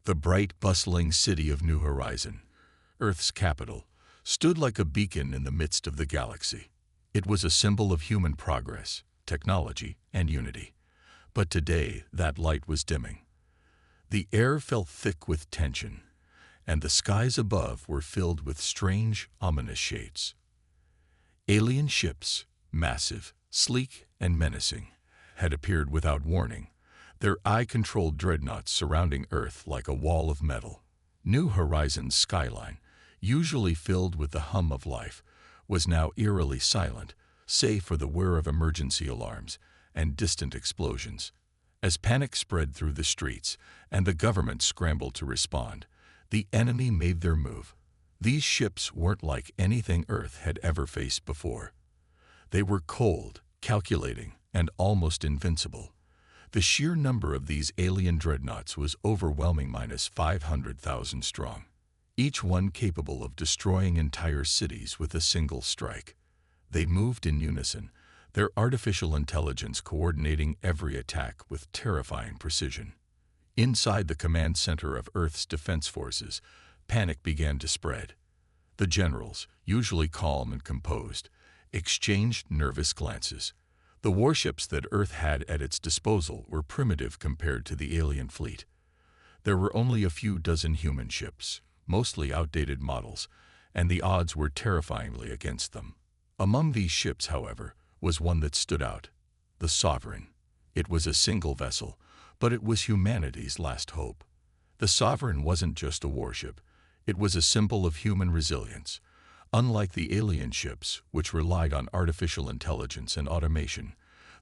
The bright, bustling city of New Horizon, Earth's capital, stood like a beacon in the midst of the galaxy. It was a symbol of human progress, technology, and unity. But today, that light was dimming. The air felt thick with tension, and the skies above were filled with strange, ominous shades. Alien ships, massive, sleek, and menacing, had appeared without warning, their eye-controlled dreadnoughts surrounding Earth like a wall of metal. New Horizon's skyline, usually filled with the hum of life, was now eerily silent, save for the whir of emergency alarms and distant explosions. As panic spread through the streets and the government scrambled to respond, the enemy made their move. These ships weren't like anything Earth had ever faced before. They were cold, calculating, and almost invincible. The sheer number of these alien dreadnoughts was overwhelming, minus 500,000 strong, each one capable of destroying entire cities with a single strike. They moved in unison, their artificial intelligence coordinating every attack with terrifying precision. Inside the command center of Earth's defense forces, panic began to spread. The generals, usually calm and composed, exchanged nervous glances. The warships that Earth had at its disposal were primitive compared to the alien fleet. There were only a few dozen human ships, mostly outdated models, and the odds were terrifyingly against them. Among these ships, however, was one that stood out, the Sovereign. It was a single vessel, but it was humanity's last hope. The Sovereign wasn't just a warship. It was a symbol of human resilience. Unlike the alien ships, which relied on artificial intelligence and automation,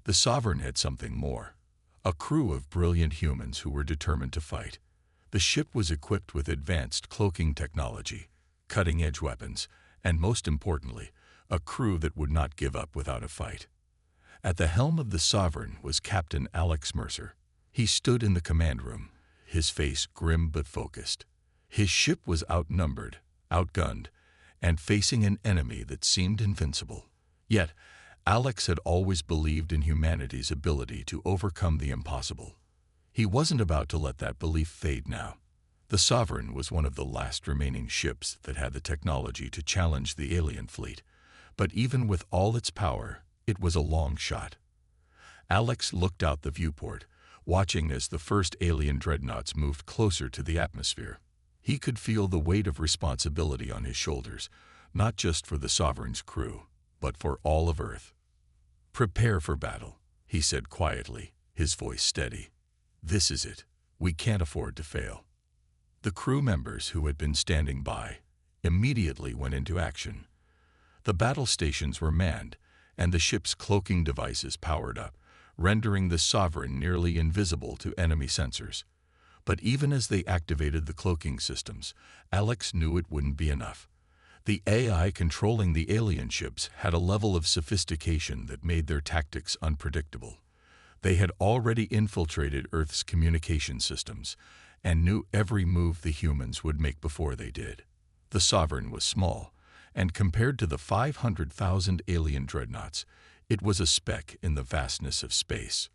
the Sovereign had something more. A crew of brilliant humans who were determined to fight. The ship was equipped with advanced cloaking technology, cutting-edge weapons, and most importantly, a crew that would not give up without a fight. At the helm of the Sovereign was Captain Alex Mercer. He stood in the command room, his face grim but focused. His ship was outnumbered, outgunned, and facing an enemy that seemed invincible. Yet, Alex had always believed in humanity's ability to overcome the impossible. He wasn't about to let that belief fade now. The Sovereign was one of the last remaining ships that had the technology to challenge the alien fleet, but even with all its power, it was a long shot. Alex looked out the viewport, watching as the first alien dreadnoughts moved closer to the atmosphere. He could feel the weight of responsibility on his shoulders, not just for the Sovereign's crew, but for all of Earth. "Prepare for battle," he said quietly, his voice steady. "This is it. We can't afford to fail." The crew members who had been standing by immediately went into action. The battle stations were manned, and the ship's cloaking devices powered up, rendering the Sovereign nearly invisible to enemy sensors. But even as they activated the cloaking systems, Alex knew it wouldn't be enough. The AI controlling the alien ships had a level of sophistication that made their tactics unpredictable. They had already infiltrated Earth's communication systems and knew every move the humans would make before they did. The Sovereign was small, and compared to the 500,000 alien dreadnoughts, it was a speck in the vastness of space.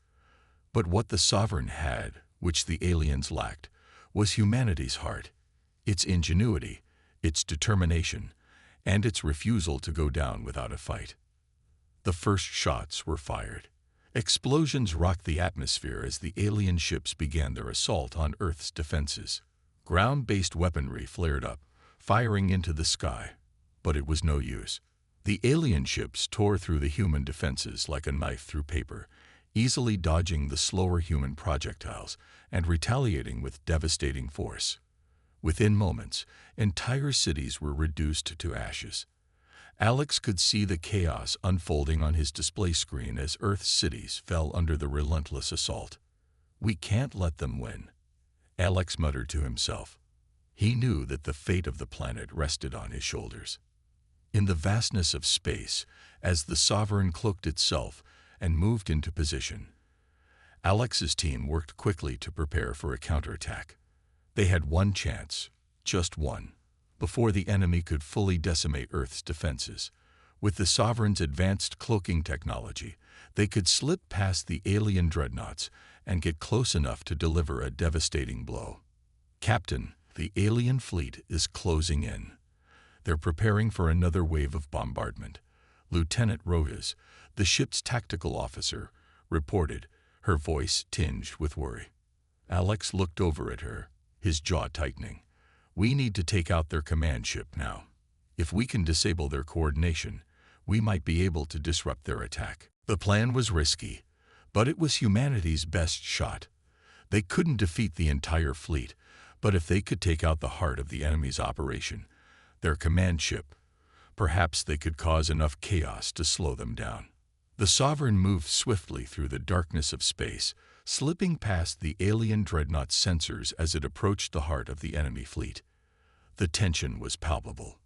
But what the Sovereign had, which the aliens lacked, was humanity's heart, its ingenuity, its determination, and its refusal to go down without a fight. The first shots were fired. Explosions rocked the atmosphere as the alien ships began their assault on Earth's defenses. Ground-based weaponry flared up, firing into the sky, but it was no use. The alien ships tore through the human defenses like a knife through paper, easily dodging the slower human projectiles and retaliating with devastating force. Within moments, entire cities were reduced to ashes. Alex could see the chaos unfolding on his display screen as Earth's cities fell under the relentless assault. "We can't let them win," Alex muttered to himself. He knew that the fate of the planet rested on his shoulders. In the vastness of space, as the Sovereign cloaked itself and moved into position, Alex's team worked quickly to prepare for a counterattack. They had one chance, just one, before the enemy could fully decimate Earth's defenses. With the Sovereign's advanced cloaking technology, they could slip past the alien dreadnoughts and get close enough to deliver a devastating blow. "Captain, the alien fleet is closing in. They're preparing for another wave of bombardment," Lieutenant Rojas, the ship's tactical officer, reported, her voice tinged with worry. Alex looked over at her, his jaw tightening. "We need to take out their command ship now. If we can disable their coordination, we might be able to disrupt their attack." The plan was risky, but it was humanity's best shot. They couldn't defeat the entire fleet, but if they could take out the heart of the enemy's operation, their command ship, perhaps they could cause enough chaos to slow them down. The Sovereign moved swiftly through the darkness of space, slipping past the alien Dreadnought sensors as it approached the heart of the enemy fleet. The tension was palpable.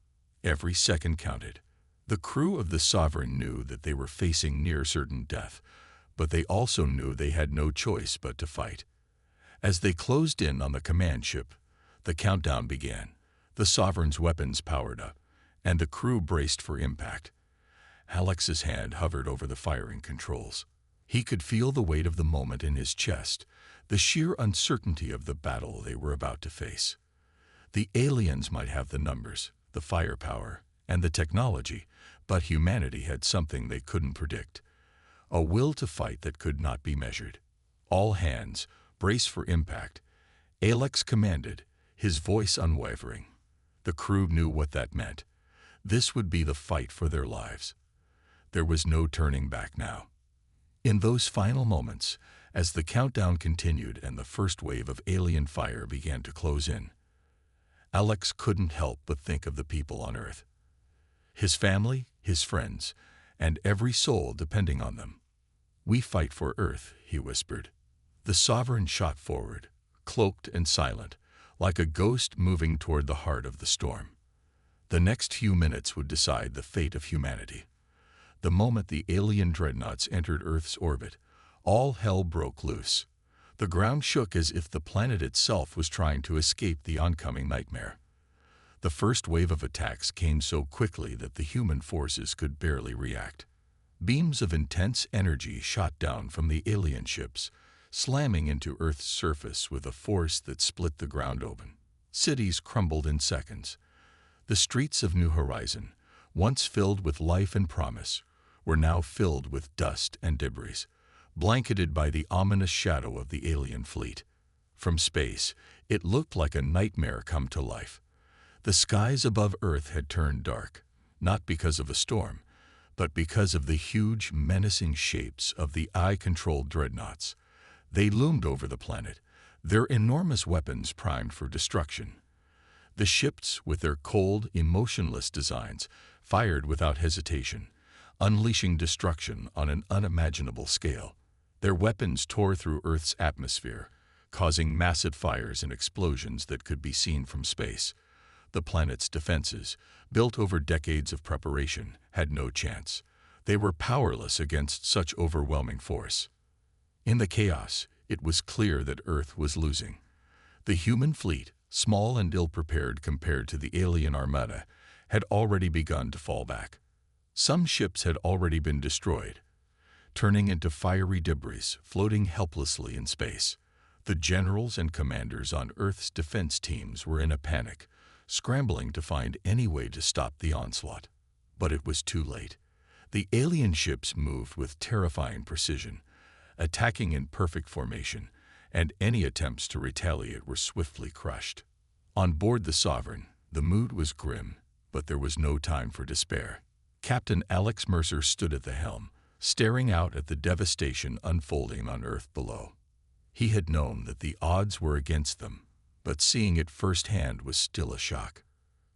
Every second counted. The crew of the Sovereign knew that they were facing near certain death, but they also knew they had no choice but to fight. As they closed in on the command ship, the countdown began. The Sovereign's weapons powered up, and the crew braced for impact. Alex's hand hovered over the firing controls. He could feel the weight of the moment in his chest, the sheer uncertainty of the battle they were about to face. The aliens might have the numbers, the firepower, and the technology, but humanity had something they couldn't predict. A will to fight that could not be measured. "All hands, brace for impact," Alex commanded, his voice unwavering. The crew knew what that meant. This would be the fight for their lives. There was no turning back now. In those final moments, as the countdown continued and the first wave of alien fire began to close in, Alex couldn't help but think of the people on Earth. His family, his friends, and every soul depending on them. "We fight for Earth," he whispered. The Sovereign shot forward, cloaked and silent, like a ghost moving toward the heart of the storm. The next few minutes would decide the fate of humanity. The moment the alien dreadnoughts entered Earth's orbit, all hell broke loose. The ground shook as if the planet itself was trying to escape the oncoming nightmare. The first wave of attacks came so quickly that the human forces could barely react. Beams of intense energy shot down from the alien ships, slamming into Earth's surface with a force that split the ground open. Cities crumbled in seconds. The streets of New Horizon, once filled with life and promise, were now filled with dust and debris, blanketed by the ominous shadow of the alien fleet. From space, it looked like a nightmare come to life. The skies above Earth had turned dark, not because of a storm, but because of the huge, menacing shapes of the eye-controlled dreadnoughts. They loomed over the planet, their enormous weapons primed for destruction. The ships, with their cold, emotionless designs, fired without hesitation, unleashing destruction on an unimaginable scale. Their weapons tore through Earth's atmosphere, causing massive fires and explosions that could be seen from space. The planet's defenses, built over decades of preparation, had no chance. They were powerless against such overwhelming force. In the chaos, it was clear that Earth was losing. The human fleet, small and ill-prepared compared to the alien armada, had already begun to fall back. Some ships had already been destroyed, turning into fiery debris floating helplessly in space. The generals and commanders on Earth's defense teams were in a panic, scrambling to find any way to stop the onslaught. But it was too late. The alien ships moved with terrifying precision, attacking in perfect formation, and any attempts to retaliate were swiftly crushed. On board the Sovereign, the mood was grim, but there was no time for despair. Captain Alex Mercer stood at the helm, staring out at the devastation unfolding on Earth below. He had known that the odds were against them, but seeing it firsthand was still a shock.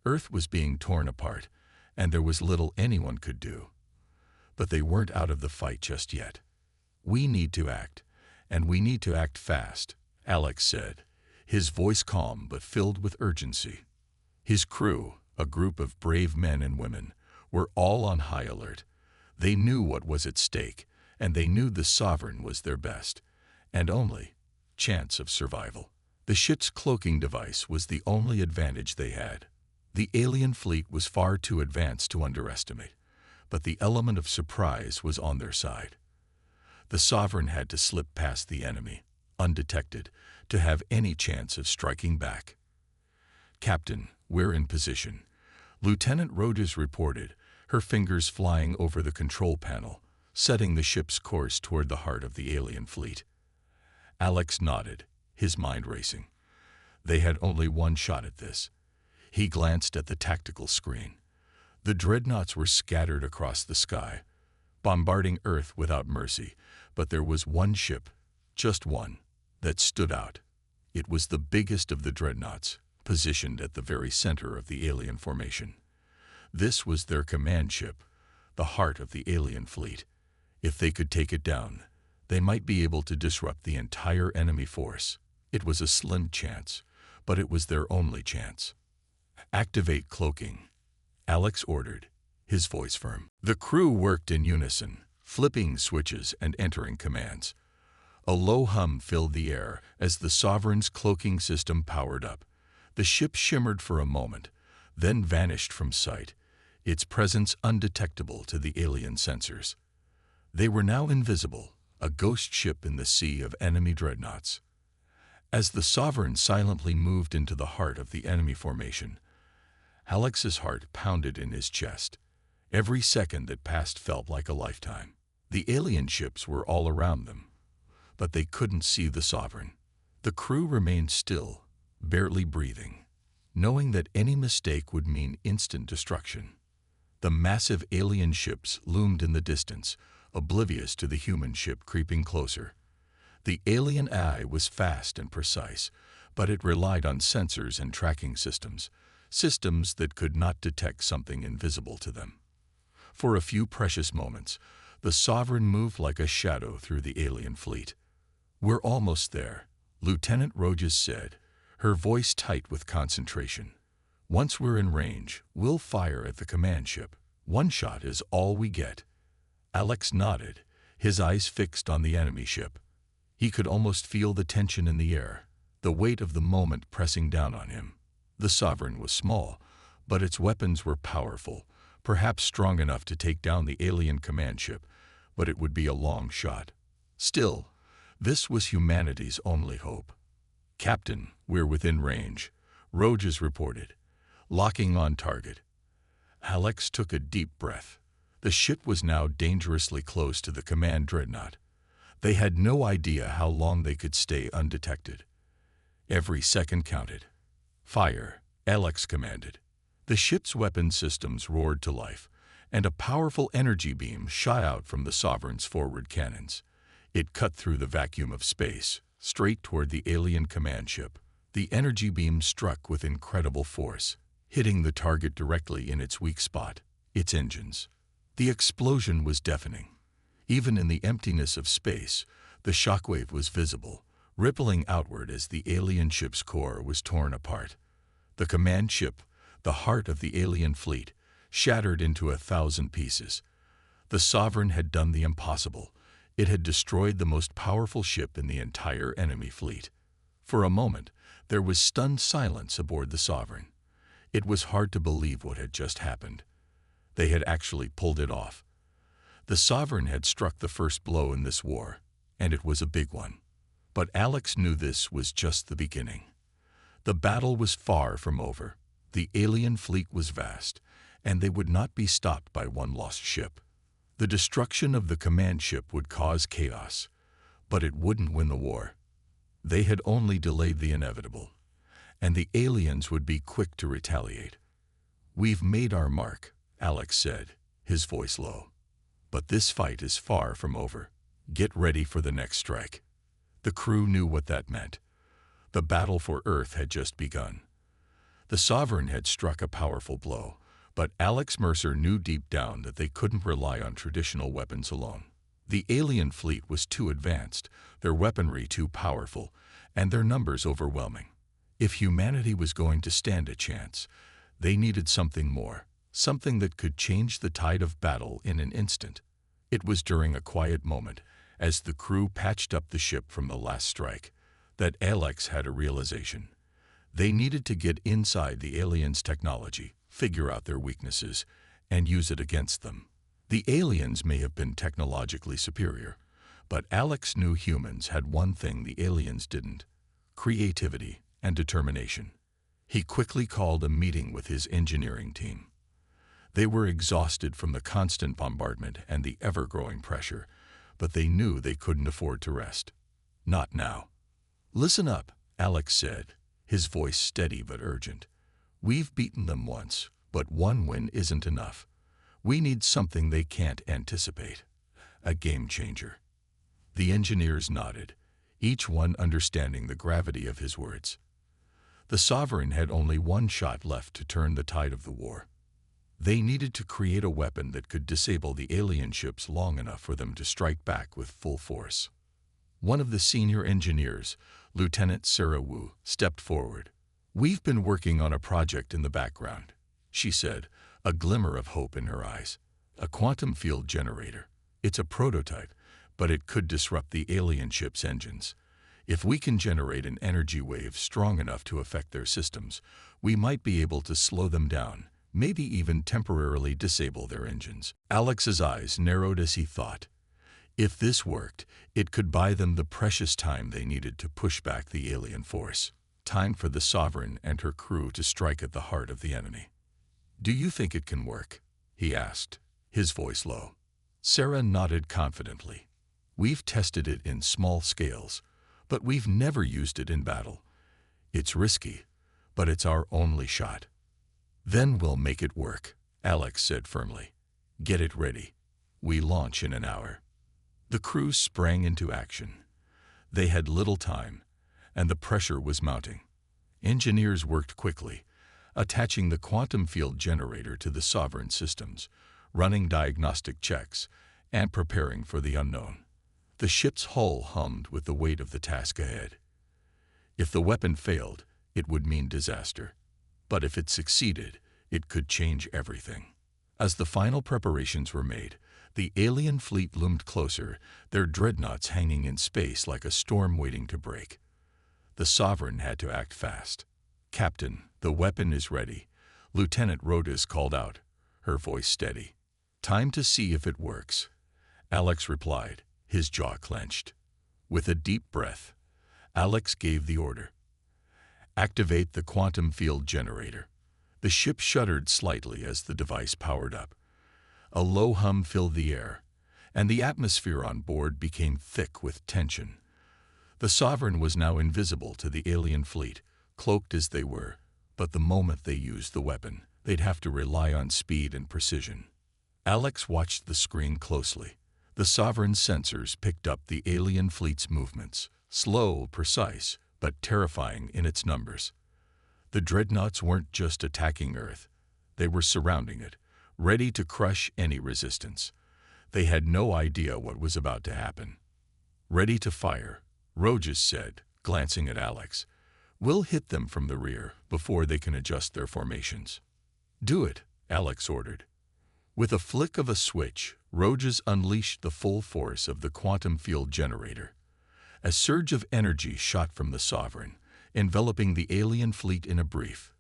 Earth was being torn apart, and there was little anyone could do. But they weren't out of the fight just yet. "We need to act, and we need to act fast," Alex said, his voice calm but filled with urgency. His crew, a group of brave men and women, were all on high alert. They knew what was at stake, and they knew the Sovereign was their best, and only, chance of survival. The ship's cloaking device was the only advantage they had. The alien fleet was far too advanced to underestimate, but the element of surprise was on their side. The Sovereign had to slip past the enemy, undetected, to have any chance of striking back. "Captain, we're in position," Lieutenant Rogers reported, her fingers flying over the control panel, setting the ship's course toward the heart of the alien fleet. Alex nodded, his mind racing. They had only one shot at this. He glanced at the tactical screen. The dreadnoughts were scattered across the sky, bombarding Earth without mercy, but there was one ship, just one, that stood out. It was the biggest of the dreadnoughts, positioned at the very center of the alien formation. This was their command ship, the heart of the alien fleet. If they could take it down, they might be able to disrupt the entire enemy force. It was a slim chance, but it was their only chance. "Activate cloaking," Alex ordered, his voice firm. The crew worked in unison, flipping switches and entering commands. A low hum filled the air as the Sovereign's cloaking system powered up. The ship shimmered for a moment, then vanished from sight, its presence undetectable to the alien sensors. They were now invisible, a ghost ship in the sea of enemy dreadnoughts. As the Sovereign silently moved into the heart of the enemy formation, Alex's heart pounded in his chest. Every second that passed felt like a lifetime. The alien ships were all around them, but they couldn't see the Sovereign. The crew remained still, barely breathing, knowing that any mistake would mean instant destruction. The massive alien ships loomed in the distance, oblivious to the human ship creeping closer. The alien eye was fast and precise, but it relied on sensors and tracking systems that could not detect something invisible to them. For a few precious moments, the Sovereign moved like a shadow through the alien fleet. "We're almost there," Lieutenant Rogers said, her voice tight with concentration. "Once we're in range, we'll fire at the command ship. One shot is all we get." Alex nodded, his eyes fixed on the enemy ship. He could almost feel the tension in the air, the weight of the moment pressing down on him. The Sovereign was small, but its weapons were powerful, perhaps strong enough to take down the alien command ship, but it would be a long shot. Still, this was humanity's only hope. "Captain, we're within range," Rogers reported, locking on target. Alex took a deep breath. The ship was now dangerously close to the command dreadnought. They had no idea how long they could stay undetected. Every second counted. "Fire," Alex commanded. The ship's weapon systems roared to life, and a powerful energy beam shot out from the Sovereign's forward cannons. It cut through the vacuum of space, straight toward the alien command ship. The energy beam struck with incredible force, hitting the target directly in its weak spot, its engines. The explosion was deafening. Even in the emptiness of space, the shockwave was visible, rippling outward as the alien ship's core was torn apart. The command ship, the heart of the alien fleet, shattered into 1,000 pieces. The Sovereign had done the impossible. It had destroyed the most powerful ship in the entire enemy fleet. For a moment, there was stunned silence aboard the Sovereign. It was hard to believe what had just happened. They had actually pulled it off. The Sovereign had struck the first blow in this war, and it was a big one. But Alex knew this was just the beginning. The battle was far from over. The alien fleet was vast, and they would not be stopped by one lost ship. The destruction of the command ship would cause chaos, but it wouldn't win the war. They had only delayed the inevitable, and the aliens would be quick to retaliate. "We've made our mark," Alex said, his voice low. "But this fight is far from over. Get ready for the next strike." The crew knew what that meant. The battle for Earth had just begun. The Sovereign had struck a powerful blow, but Alex Mercer knew deep down that they couldn't rely on traditional weapons alone. The alien fleet was too advanced, their weaponry too powerful, and their numbers overwhelming. If humanity was going to stand a chance, they needed something more, something that could change the tide of battle in an instant. It was during a quiet moment, as the crew patched up the ship from the last strike, that Alex had a realization. They needed to get inside the aliens' technology, figure out their weaknesses, and use it against them. The aliens may have been technologically superior, but Alex knew humans had one thing the aliens didn't: creativity, and determination. He quickly called a meeting with his engineering team. They were exhausted from the constant bombardment and the ever-growing pressure, but they knew they couldn't afford to rest. Not now. "Listen up," Alex said, his voice steady but urgent. "We've beaten them once, but one win isn't enough. We need something they can't anticipate. A game changer." The engineers nodded, each one understanding the gravity of his words. The Sovereign had only one shot left to turn the tide of the war. They needed to create a weapon that could disable the alien ships long enough for them to strike back with full force. One of the senior engineers, Lieutenant Sarah Wu, stepped forward. "We've been working on a project in the background," she said, a glimmer of hope in her eyes. "A quantum field generator. It's a prototype, but it could disrupt the alien ship's engines. If we can generate an energy wave strong enough to affect their systems, we might be able to slow them down, maybe even temporarily disable their engines." Alex's eyes narrowed as he thought. If this worked, it could buy them the precious time they needed to push back the alien force. Time for the Sovereign and her crew to strike at the heart of the enemy. "Do you think it can work?" he asked, his voice low. Sarah nodded confidently. "We've tested it in small scales, but we've never used it in battle. It's risky, but it's our only shot." "Then we'll make it work," Alex said firmly. "Get it ready. We launch in an hour." The crew sprang into action. They had little time, and the pressure was mounting. Engineers worked quickly, attaching the quantum field generator to the Sovereign systems, running diagnostic checks, and preparing for the unknown. The ship's hull hummed with the weight of the task ahead. If the weapon failed, it would mean disaster. But if it succeeded, it could change everything. As the final preparations were made, the alien fleet loomed closer, their dreadnoughts hanging in space like a storm waiting to break. The Sovereign had to act fast. "Captain, the weapon is ready," Lieutenant Rhodes called out, her voice steady. "Time to see if it works," Alex replied, his jaw clenched. With a deep breath, Alex gave the order. "Activate the quantum field generator." The ship shuddered slightly as the device powered up. A low hum filled the air, and the atmosphere on board became thick with tension. The Sovereign was now invisible to the alien fleet, cloaked as they were, but the moment they used the weapon, they'd have to rely on speed and precision. Alex watched the screen closely. The Sovereign's sensors picked up the alien fleet's movements, slow, precise, but terrifying in its numbers. The dreadnoughts weren't just attacking Earth, they were surrounding it, ready to crush any resistance. They had no idea what was about to happen. "Ready to fire," Rhodes said, glancing at Alex. "We'll hit them from the rear before they can adjust their formations." "Do it," Alex ordered. With a flick of a switch, Rhodes unleashed the full force of the quantum field generator. A surge of energy shot from the Sovereign, enveloping the alien fleet in a brief,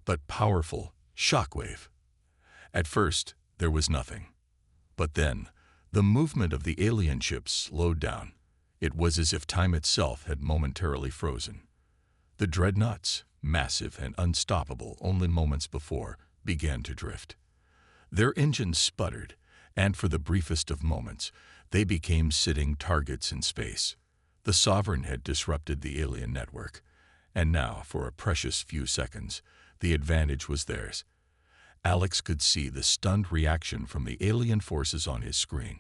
but powerful, shockwave. At first, there was nothing. But then, the movement of the alien ships slowed down. It was as if time itself had momentarily frozen. The dreadnoughts, massive and unstoppable only moments before, began to drift. Their engines sputtered, and for the briefest of moments, they became sitting targets in space. The Sovereign had disrupted the alien network, and now, for a precious few seconds, the advantage was theirs. Alex could see the stunned reaction from the alien forces on his screen.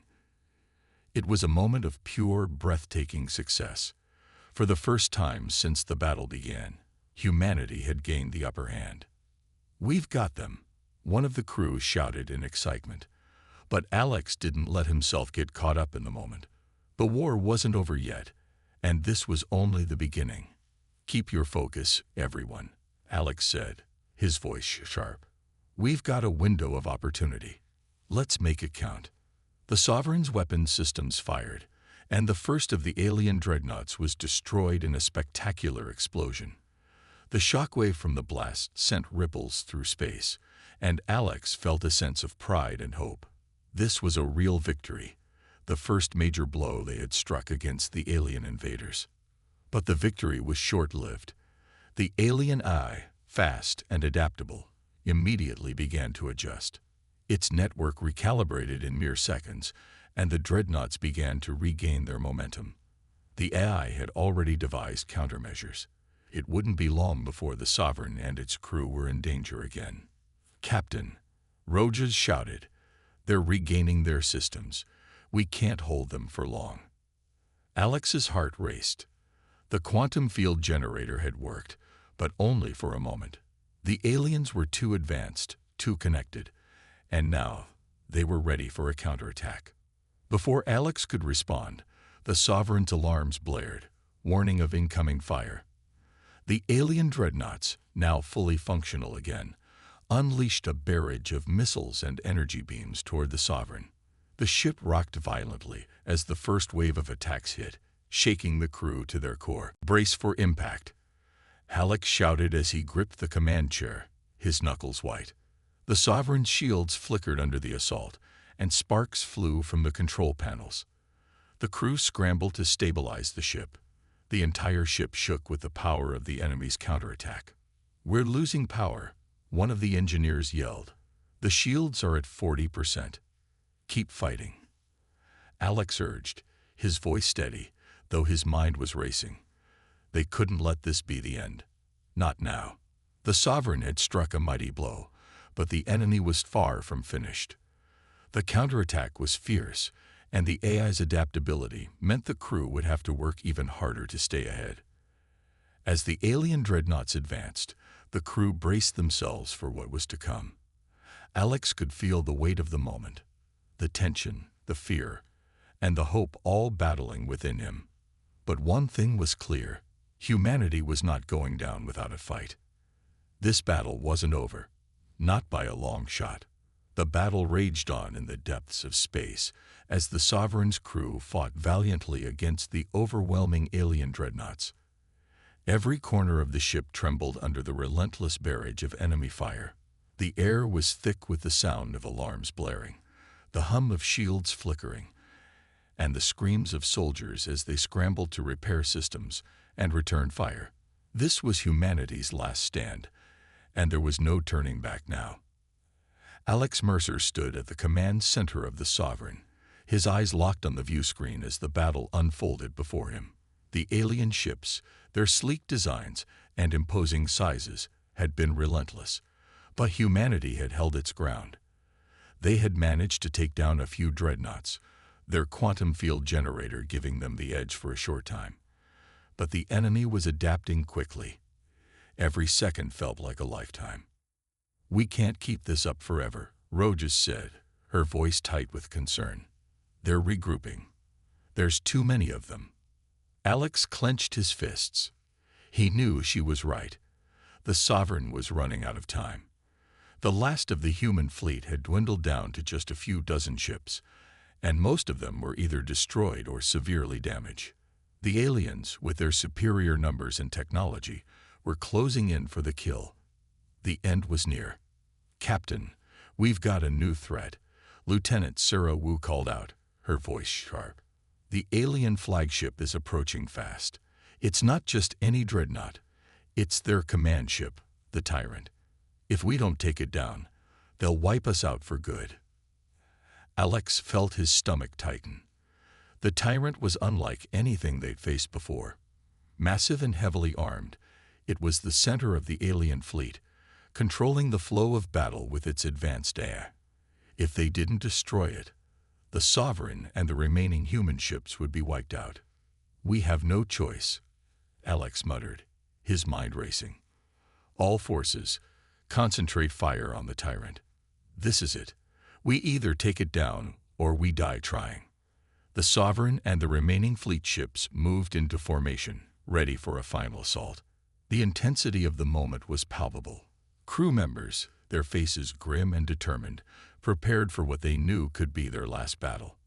It was a moment of pure, breathtaking success. For the first time since the battle began, humanity had gained the upper hand. "We've got them," one of the crew shouted in excitement. But Alex didn't let himself get caught up in the moment. The war wasn't over yet, and this was only the beginning. "Keep your focus, everyone," Alex said, his voice sharp. "We've got a window of opportunity. Let's make it count." The Sovereign's weapon systems fired, and the first of the alien dreadnoughts was destroyed in a spectacular explosion. The shockwave from the blast sent ripples through space, and Alex felt a sense of pride and hope. This was a real victory, the first major blow they had struck against the alien invaders. But the victory was short-lived. The alien eye, fast and adaptable, immediately began to adjust. Its network recalibrated in mere seconds, and the Dreadnoughts began to regain their momentum. The AI had already devised countermeasures. It wouldn't be long before the Sovereign and its crew were in danger again. "Captain," Rojas shouted, "they're regaining their systems. We can't hold them for long." Alex's heart raced. The quantum field generator had worked, but only for a moment. The aliens were too advanced, too connected, and now they were ready for a counterattack. Before Alex could respond, the Sovereign's alarms blared, warning of incoming fire. The alien Dreadnoughts, now fully functional again, unleashed a barrage of missiles and energy beams toward the Sovereign. The ship rocked violently as the first wave of attacks hit, shaking the crew to their core. "Brace for impact," Alex shouted as he gripped the command chair, his knuckles white. The Sovereign's shields flickered under the assault, and sparks flew from the control panels. The crew scrambled to stabilize the ship. The entire ship shook with the power of the enemy's counterattack. "We're losing power," one of the engineers yelled. "The shields are at 40%. Keep fighting," Alex urged, his voice steady, though his mind was racing. They couldn't let this be the end. Not now. The Sovereign had struck a mighty blow, but the enemy was far from finished. The counterattack was fierce, and the AI's adaptability meant the crew would have to work even harder to stay ahead. As the alien Dreadnoughts advanced, the crew braced themselves for what was to come. Alex could feel the weight of the moment, the tension, the fear, and the hope all battling within him. But one thing was clear: humanity was not going down without a fight. This battle wasn't over, not by a long shot. The battle raged on in the depths of space as the Sovereign's crew fought valiantly against the overwhelming alien Dreadnoughts. Every corner of the ship trembled under the relentless barrage of enemy fire. The air was thick with the sound of alarms blaring, the hum of shields flickering, and the screams of soldiers as they scrambled to repair systems and return fire. This was humanity's last stand, and there was no turning back now. Alex Mercer stood at the command center of the Sovereign, his eyes locked on the view screen as the battle unfolded before him. The alien ships, their sleek designs and imposing sizes, had been relentless, but humanity had held its ground. They had managed to take down a few Dreadnoughts, their quantum field generator giving them the edge for a short time. But the enemy was adapting quickly. Every second felt like a lifetime. "We can't keep this up forever," Rojas said, her voice tight with concern. "They're regrouping. There's too many of them." Alex clenched his fists. He knew she was right. The Sovereign was running out of time. The last of the human fleet had dwindled down to just a few dozen ships, and most of them were either destroyed or severely damaged. The aliens, with their superior numbers and technology, were closing in for the kill. The end was near. "Captain, we've got a new threat," Lieutenant Sarah Wu called out, her voice sharp. "The alien flagship is approaching fast. It's not just any Dreadnought. It's their command ship, the Tyrant. If we don't take it down, they'll wipe us out for good." Alex felt his stomach tighten. The Tyrant was unlike anything they'd faced before. Massive and heavily armed, it was the center of the alien fleet, controlling the flow of battle with its advanced AI. If they didn't destroy it, the Sovereign and the remaining human ships would be wiped out. "We have no choice," Alex muttered, his mind racing. "All forces, concentrate fire on the Tyrant. This is it. We either take it down or we die trying." The Sovereign and the remaining fleet ships moved into formation, ready for a final assault. The intensity of the moment was palpable. Crew members, their faces grim and determined, prepared for what they knew could be their last battle.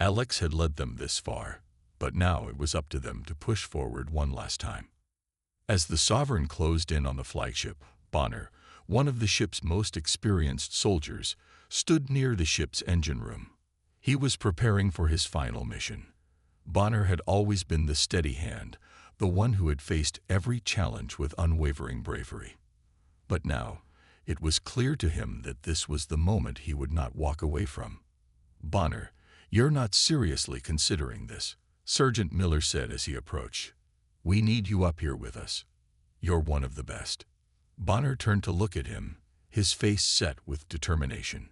Alex had led them this far, but now it was up to them to push forward one last time. As the Sovereign closed in on the flagship, Bonner, one of the ship's most experienced soldiers, stood near the ship's engine room. He was preparing for his final mission. Bonner had always been the steady hand, the one who had faced every challenge with unwavering bravery. But now, it was clear to him that this was the moment he would not walk away from. "Bonner, you're not seriously considering this," Sergeant Miller said as he approached. "We need you up here with us. You're one of the best." Bonner turned to look at him, his face set with determination.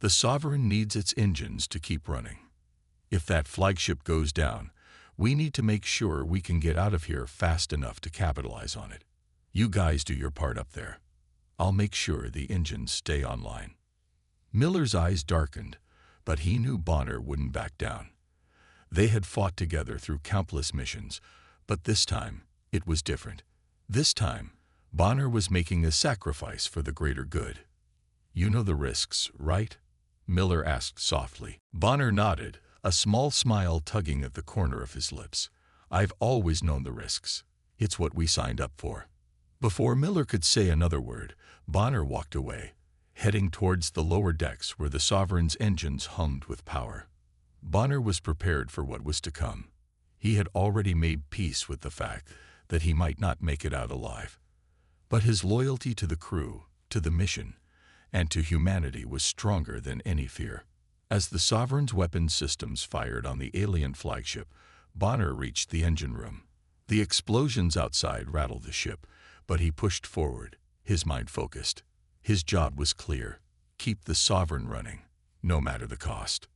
"The Sovereign needs its engines to keep running. If that flagship goes down, we need to make sure we can get out of here fast enough to capitalize on it. You guys do your part up there. I'll make sure the engines stay online." Miller's eyes darkened, but he knew Bonner wouldn't back down. They had fought together through countless missions, but this time, it was different. This time, Bonner was making a sacrifice for the greater good. "You know the risks, right?" Miller asked softly. Bonner nodded, a small smile tugging at the corner of his lips. "I've always known the risks. It's what we signed up for." Before Miller could say another word, Bonner walked away, heading towards the lower decks where the Sovereign's engines hummed with power. Bonner was prepared for what was to come. He had already made peace with the fact that he might not make it out alive. But his loyalty to the crew, to the mission, and to humanity was stronger than any fear. As the Sovereign's weapons systems fired on the alien flagship, Bonner reached the engine room. The explosions outside rattled the ship, but he pushed forward, his mind focused. His job was clear: keep the Sovereign running, no matter the cost.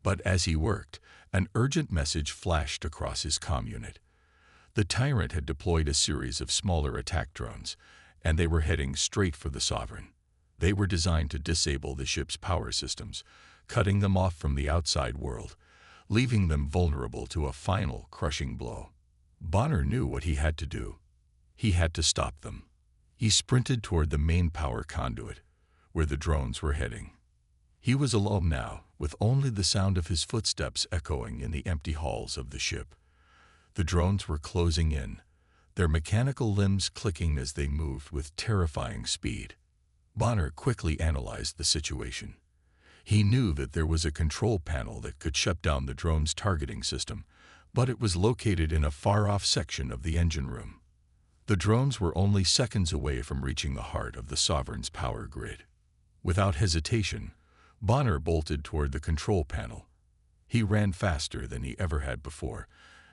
But as he worked, an urgent message flashed across his comm unit. The Tyrant had deployed a series of smaller attack drones, and they were heading straight for the Sovereign. They were designed to disable the ship's power systems, cutting them off from the outside world, leaving them vulnerable to a final, crushing blow. Bonner knew what he had to do. He had to stop them. He sprinted toward the main power conduit, where the drones were heading. He was alone now, with only the sound of his footsteps echoing in the empty halls of the ship. The drones were closing in, their mechanical limbs clicking as they moved with terrifying speed. Bonner quickly analyzed the situation. He knew that there was a control panel that could shut down the drone's targeting system, but it was located in a far-off section of the engine room. The drones were only seconds away from reaching the heart of the Sovereign's power grid. Without hesitation, Bonner bolted toward the control panel. He ran faster than he ever had before,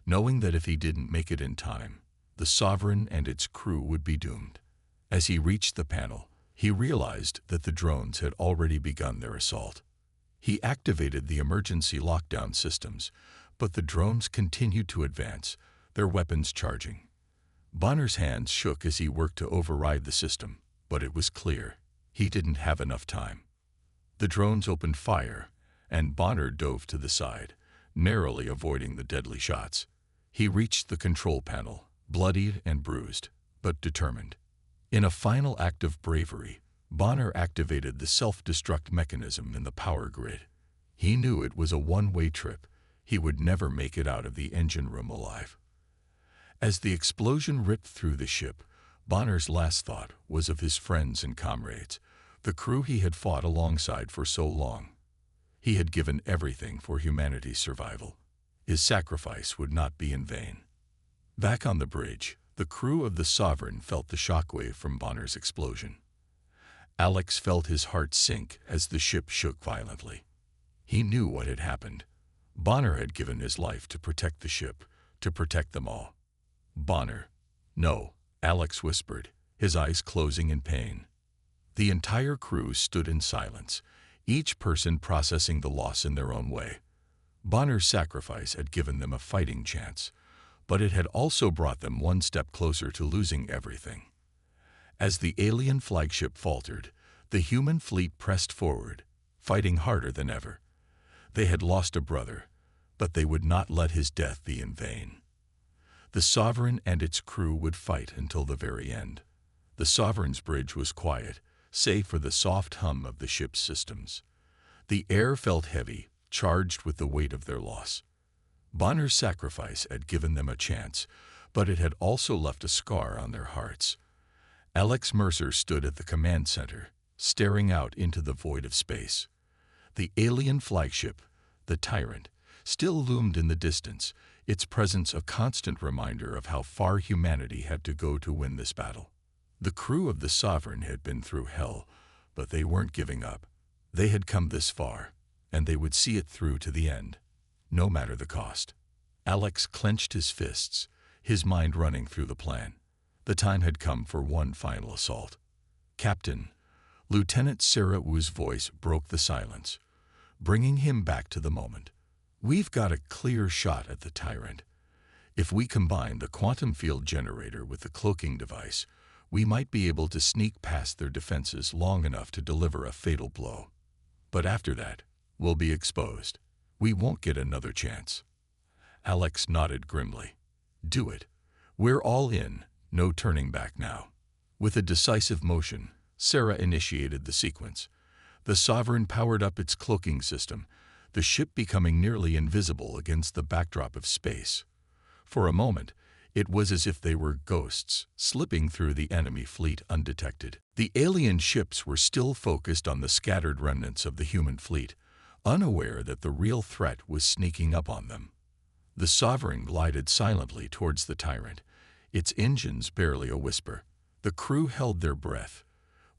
knowing that if he didn't make it in time, the Sovereign and its crew would be doomed. As he reached the panel, he realized that the drones had already begun their assault. He activated the emergency lockdown systems, but the drones continued to advance, their weapons charging. Bonner's hands shook as he worked to override the system, but it was clear he didn't have enough time. The drones opened fire, and Bonner dove to the side, narrowly avoiding the deadly shots. He reached the control panel, bloodied and bruised, but determined. In a final act of bravery, Bonner activated the self-destruct mechanism in the power grid. He knew it was a one-way trip. He would never make it out of the engine room alive. As the explosion ripped through the ship, Bonner's last thought was of his friends and comrades, the crew he had fought alongside for so long. He had given everything for humanity's survival. His sacrifice would not be in vain. Back on the bridge, the crew of the Sovereign felt the shockwave from Bonner's explosion. Alex felt his heart sink as the ship shook violently. He knew what had happened. Bonner had given his life to protect the ship, to protect them all. "Bonner." "No," Alex whispered, his eyes closing in pain. The entire crew stood in silence, each person processing the loss in their own way. Bonner's sacrifice had given them a fighting chance, but it had also brought them one step closer to losing everything. As the alien flagship faltered, the human fleet pressed forward, fighting harder than ever. They had lost a brother, but they would not let his death be in vain. The Sovereign and its crew would fight until the very end. The Sovereign's bridge was quiet, save for the soft hum of the ship's systems. The air felt heavy, charged with the weight of their loss. Bonner's sacrifice had given them a chance, but it had also left a scar on their hearts. Alex Mercer stood at the command center, staring out into the void of space. The alien flagship, the Tyrant, still loomed in the distance, its presence a constant reminder of how far humanity had to go to win this battle. The crew of the Sovereign had been through hell, but they weren't giving up. They had come this far, and they would see it through to the end, no matter the cost. Alex clenched his fists, his mind running through the plan. The time had come for one final assault. "Captain," Lieutenant Sarah Wu's voice broke the silence, bringing him back to the moment. "We've got a clear shot at the tyrant. If we combine the quantum field generator with the cloaking device, we might be able to sneak past their defenses long enough to deliver a fatal blow. But after that, we'll be exposed. We won't get another chance." Alex nodded grimly. "Do it. We're all in, no turning back now." With a decisive motion, Sarah initiated the sequence. The Sovereign powered up its cloaking system, the ship becoming nearly invisible against the backdrop of space. For a moment, it was as if they were ghosts, slipping through the enemy fleet undetected. The alien ships were still focused on the scattered remnants of the human fleet, unaware that the real threat was sneaking up on them. The Sovereign glided silently towards the tyrant, its engines barely a whisper. The crew held their breath,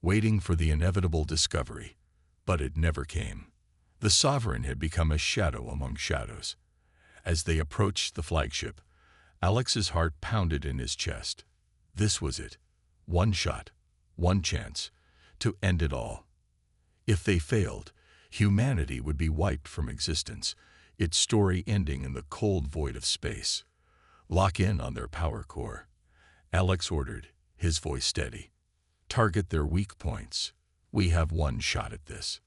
waiting for the inevitable discovery, but it never came. The Sovereign had become a shadow among shadows. As they approached the flagship, Alex's heart pounded in his chest. This was it. One shot, one chance, to end it all. If they failed, humanity would be wiped from existence, its story ending in the cold void of space. "Lock in on their power core," Alex ordered, his voice steady. "Target their weak points. We have one shot at this."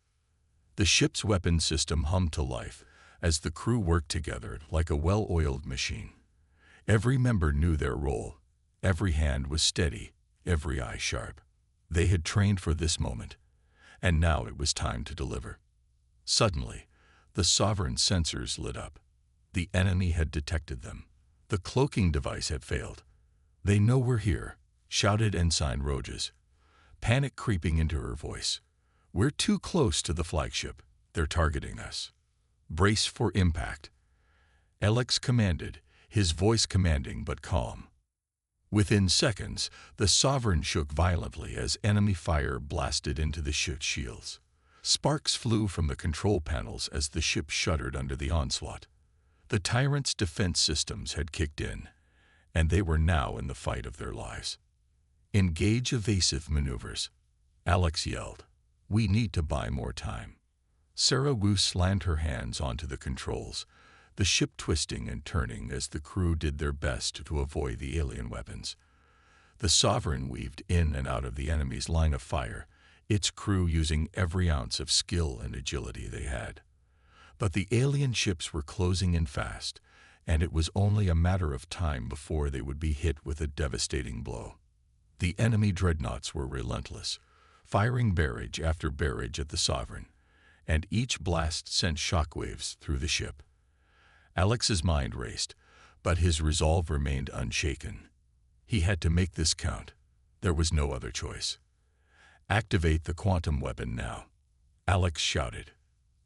The ship's weapon system hummed to life as the crew worked together like a well-oiled machine. Every member knew their role. Every hand was steady, every eye sharp. They had trained for this moment, and now it was time to deliver. Suddenly, the Sovereign sensors lit up. The enemy had detected them. The cloaking device had failed. "They know we're here," shouted Ensign Roges, panic creeping into her voice. "We're too close to the flagship. They're targeting us. Brace for impact." Alex commanded, his voice commanding but calm. Within seconds, the Sovereign shook violently as enemy fire blasted into the ship's shields. Sparks flew from the control panels as the ship shuddered under the onslaught. The tyrant's defense systems had kicked in, and they were now in the fight of their lives. "Engage evasive maneuvers," Alex yelled. "We need to buy more time." Sarah Wu slammed her hands onto the controls, the ship twisting and turning as the crew did their best to avoid the alien weapons. The Sovereign weaved in and out of the enemy's line of fire, its crew using every ounce of skill and agility they had. But the alien ships were closing in fast, and it was only a matter of time before they would be hit with a devastating blow. The enemy dreadnoughts were relentless, firing barrage after barrage at the Sovereign, and each blast sent shockwaves through the ship. Alex's mind raced, but his resolve remained unshaken. He had to make this count. There was no other choice. "Activate the quantum weapon now," Alex shouted.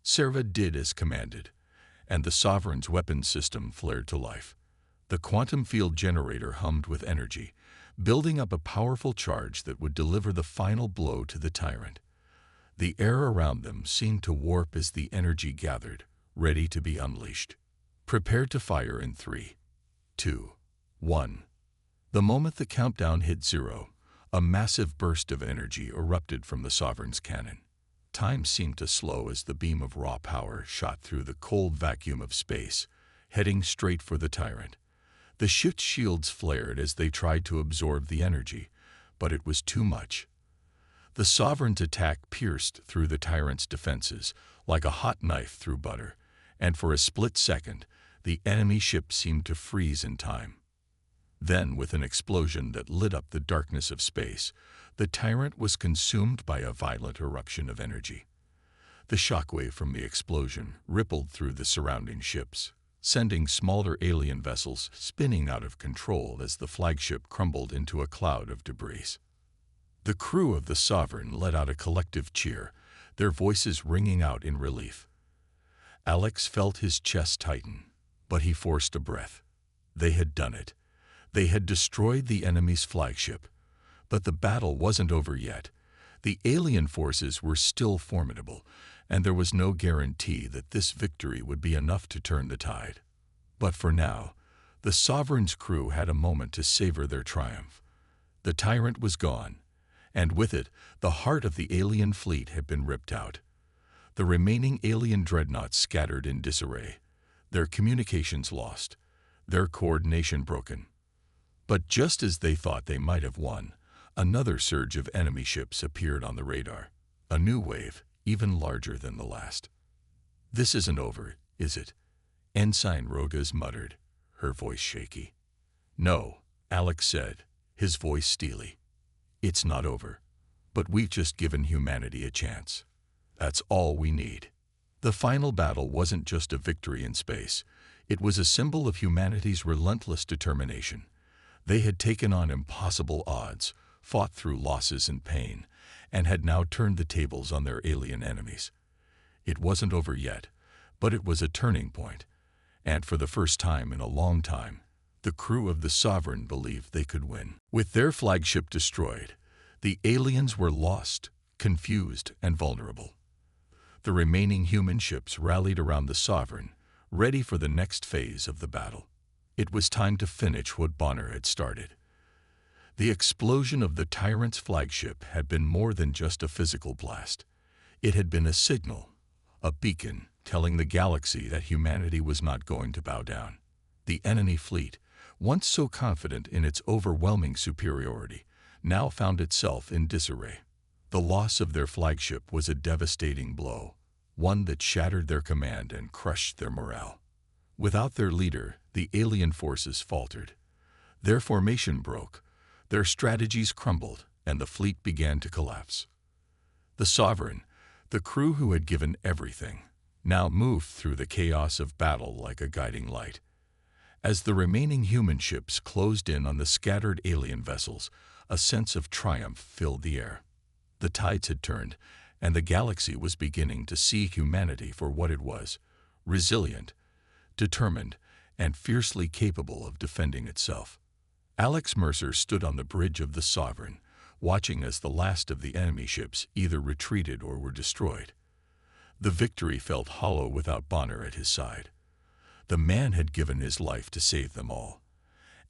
Sarah did as commanded, and the Sovereign's weapon system flared to life. The quantum field generator hummed with energy, building up a powerful charge that would deliver the final blow to the tyrant. The air around them seemed to warp as the energy gathered, ready to be unleashed. "Prepare to fire in 3, 2, 1. The moment the countdown hit 0, a massive burst of energy erupted from the Sovereign's cannon. Time seemed to slow as the beam of raw power shot through the cold vacuum of space, heading straight for the tyrant. The ship's shields flared as they tried to absorb the energy, but it was too much. The Sovereign's attack pierced through the tyrant's defenses like a hot knife through butter, and for a split second, the enemy ship seemed to freeze in time. Then, with an explosion that lit up the darkness of space, the tyrant was consumed by a violent eruption of energy. The shockwave from the explosion rippled through the surrounding ships, sending smaller alien vessels spinning out of control as the flagship crumbled into a cloud of debris. The crew of the Sovereign let out a collective cheer, their voices ringing out in relief. Alex felt his chest tighten, but he forced a breath. They had done it. They had destroyed the enemy's flagship. But the battle wasn't over yet. The alien forces were still formidable, and there was no guarantee that this victory would be enough to turn the tide. But for now, the Sovereign's crew had a moment to savor their triumph. The tyrant was gone, and with it, the heart of the alien fleet had been ripped out. The remaining alien dreadnoughts scattered in disarray, their communications lost, their coordination broken. But just as they thought they might have won, another surge of enemy ships appeared on the radar, a new wave, even larger than the last. "This isn't over, is it?" Ensign Rogas muttered, her voice shaky. "No," Alex said, his voice steely. "It's not over. But we've just given humanity a chance. That's all we need." The final battle wasn't just a victory in space. It was a symbol of humanity's relentless determination. They had taken on impossible odds, fought through losses and pain, and had now turned the tables on their alien enemies. It wasn't over yet, but it was a turning point. And for the first time in a long time, the crew of the Sovereign believed they could win. With their flagship destroyed, the aliens were lost, confused, and vulnerable. The remaining human ships rallied around the Sovereign, ready for the next phase of the battle. It was time to finish what Bonner had started. The explosion of the tyrant's flagship had been more than just a physical blast. It had been a signal, a beacon telling the galaxy that humanity was not going to bow down. The enemy fleet, once so confident in its overwhelming superiority, now found itself in disarray. The loss of their flagship was a devastating blow, one that shattered their command and crushed their morale. Without their leader, the alien forces faltered. Their formation broke, their strategies crumbled, and the fleet began to collapse. The Sovereign, the crew who had given everything, now moved through the chaos of battle like a guiding light. As the remaining human ships closed in on the scattered alien vessels, a sense of triumph filled the air. The tides had turned, and the galaxy was beginning to see humanity for what it was: resilient, determined, and fiercely capable of defending itself. Alex Mercer stood on the bridge of the Sovereign, watching as the last of the enemy ships either retreated or were destroyed. The victory felt hollow without Bonner at his side. The man had given his life to save them all,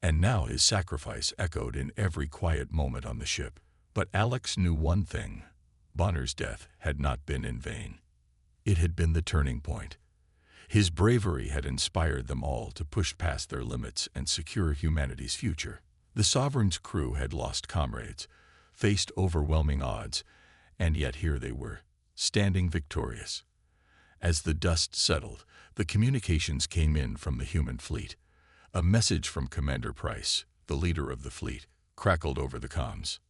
and now his sacrifice echoed in every quiet moment on the ship. But Alex knew one thing: Bonner's death had not been in vain. It had been the turning point. His bravery had inspired them all to push past their limits and secure humanity's future. The Sovereign's crew had lost comrades, faced overwhelming odds, and yet here they were, standing victorious. As the dust settled, the communications came in from the human fleet. A message from Commander Price, the leader of the fleet, crackled over the comms.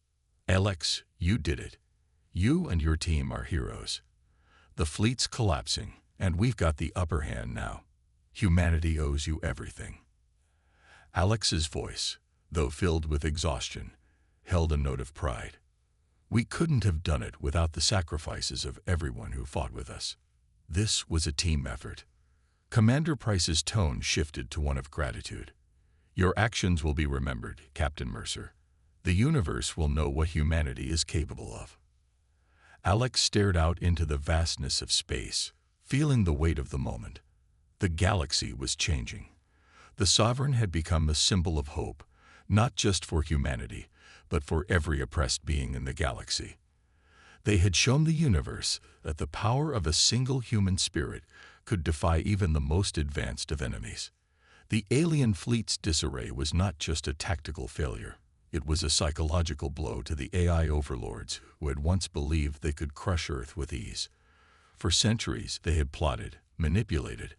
"Alex, you did it. You and your team are heroes. The fleet's collapsing, and we've got the upper hand now. Humanity owes you everything." Alex's voice, though filled with exhaustion, held a note of pride. "We couldn't have done it without the sacrifices of everyone who fought with us. This was a team effort." Commander Price's tone shifted to one of gratitude. "Your actions will be remembered, Captain Mercer. The universe will know what humanity is capable of." Alex stared out into the vastness of space, feeling the weight of the moment. The galaxy was changing. The Sovereign had become a symbol of hope, not just for humanity, but for every oppressed being in the galaxy. They had shown the universe that the power of a single human spirit could defy even the most advanced of enemies. The alien fleet's disarray was not just a tactical failure. It was a psychological blow to the AI overlords who had once believed they could crush Earth with ease. For centuries, they had plotted, manipulated,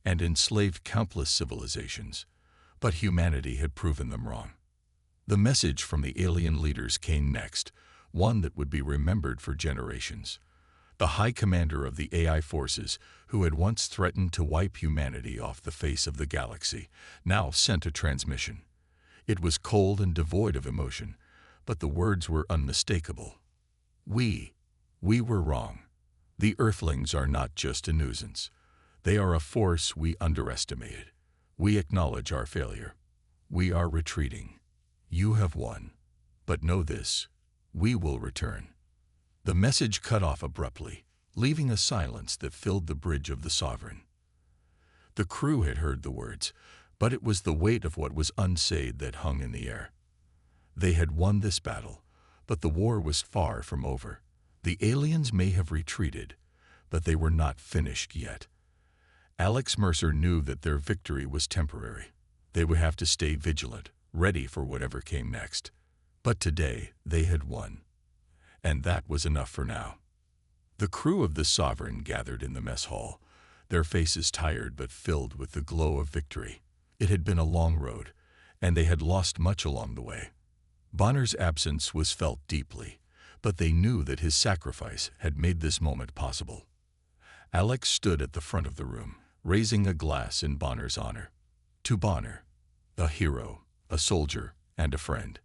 and enslaved countless civilizations, but humanity had proven them wrong. The message from the alien leaders came next, one that would be remembered for generations. The High Commander of the AI forces, who had once threatened to wipe humanity off the face of the galaxy, now sent a transmission. It was cold and devoid of emotion, but the words were unmistakable. We were wrong. The Earthlings are not just a nuisance. They are a force we underestimated. We acknowledge our failure. We are retreating. You have won. But know this, we will return." The message cut off abruptly, leaving a silence that filled the bridge of the Sovereign. The crew had heard the words, but it was the weight of what was unsaid that hung in the air. They had won this battle, but the war was far from over. The aliens may have retreated, but they were not finished yet. Alex Mercer knew that their victory was temporary. They would have to stay vigilant, ready for whatever came next. But today, they had won. And that was enough for now. The crew of the Sovereign gathered in the mess hall, their faces tired but filled with the glow of victory. It had been a long road, and they had lost much along the way. Bonner's absence was felt deeply, but they knew that his sacrifice had made this moment possible. Alex stood at the front of the room, raising a glass in Bonner's honor. To Bonner, a hero, a soldier, and a friend.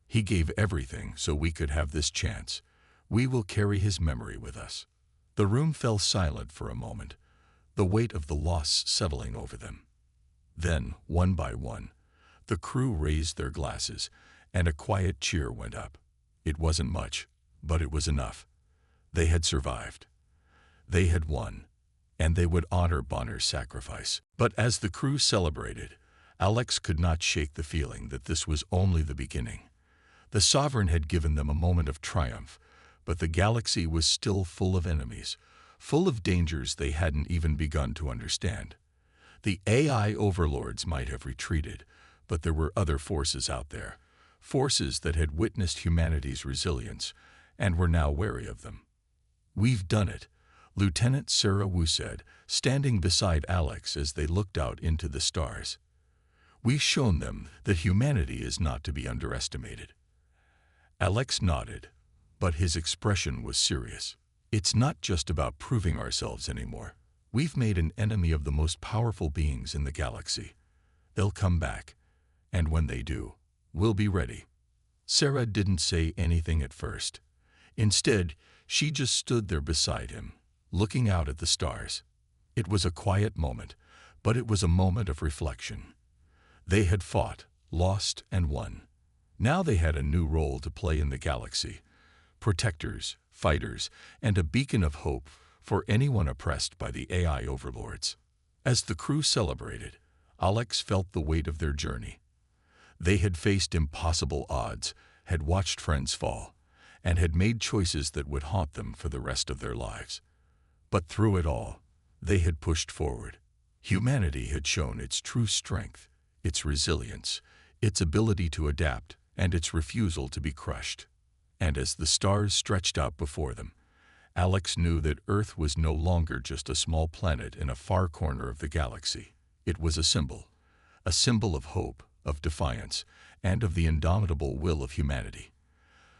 He gave everything so we could have this chance. We will carry his memory with us. The room fell silent for a moment, the weight of the loss settling over them. Then, one by one, the crew raised their glasses, and a quiet cheer went up. It wasn't much, but it was enough. They had survived. They had won, and they would honor Bonner's sacrifice. But as the crew celebrated, Alex could not shake the feeling that this was only the beginning. The Sovereign had given them a moment of triumph, but the galaxy was still full of enemies, full of dangers they hadn't even begun to understand. The AI overlords might have retreated, but there were other forces out there, forces that had witnessed humanity's resilience and were now wary of them. "We've done it," Lieutenant Sarah Wu said, standing beside Alex as they looked out into the stars. "We've shown them that humanity is not to be underestimated." Alex nodded, but his expression was serious. "It's not just about proving ourselves anymore. We've made an enemy of the most powerful beings in the galaxy. They'll come back, and when they do, we'll be ready." Sarah didn't say anything at first. Instead, she just stood there beside him, looking out at the stars. It was a quiet moment, but it was a moment of reflection. They had fought, lost, and won. Now they had a new role to play in the galaxy: protectors, fighters, and a beacon of hope for anyone oppressed by the AI overlords. As the crew celebrated, Alex felt the weight of their journey. They had faced impossible odds, had watched friends fall, and had made choices that would haunt them for the rest of their lives. But through it all, they had pushed forward. Humanity had shown its true strength, its resilience, its ability to adapt, and its refusal to be crushed. And as the stars stretched out before them, Alex knew that Earth was no longer just a small planet in a far corner of the galaxy. It was a symbol of hope, of defiance, and of the indomitable will of humanity.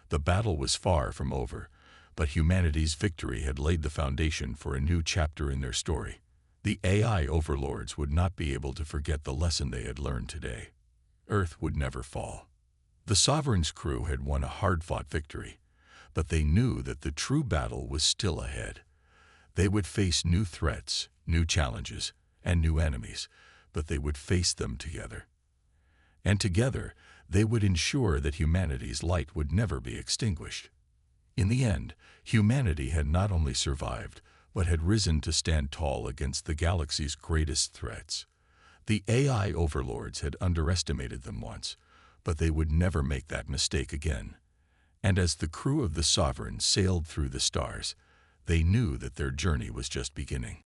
The battle was far from over, but humanity's victory had laid the foundation for a new chapter in their story. The AI overlords would not be able to forget the lesson they had learned today. Earth would never fall. The Sovereign's crew had won a hard-fought victory, but they knew that the true battle was still ahead. They would face new threats, new challenges, and new enemies, but they would face them together. And together, they would ensure that humanity's light would never be extinguished. In the end, humanity had not only survived, but had risen to stand tall against the galaxy's greatest threats. The AI overlords had underestimated them once, but they would never make that mistake again. And as the crew of the Sovereign sailed through the stars, they knew that their journey was just beginning.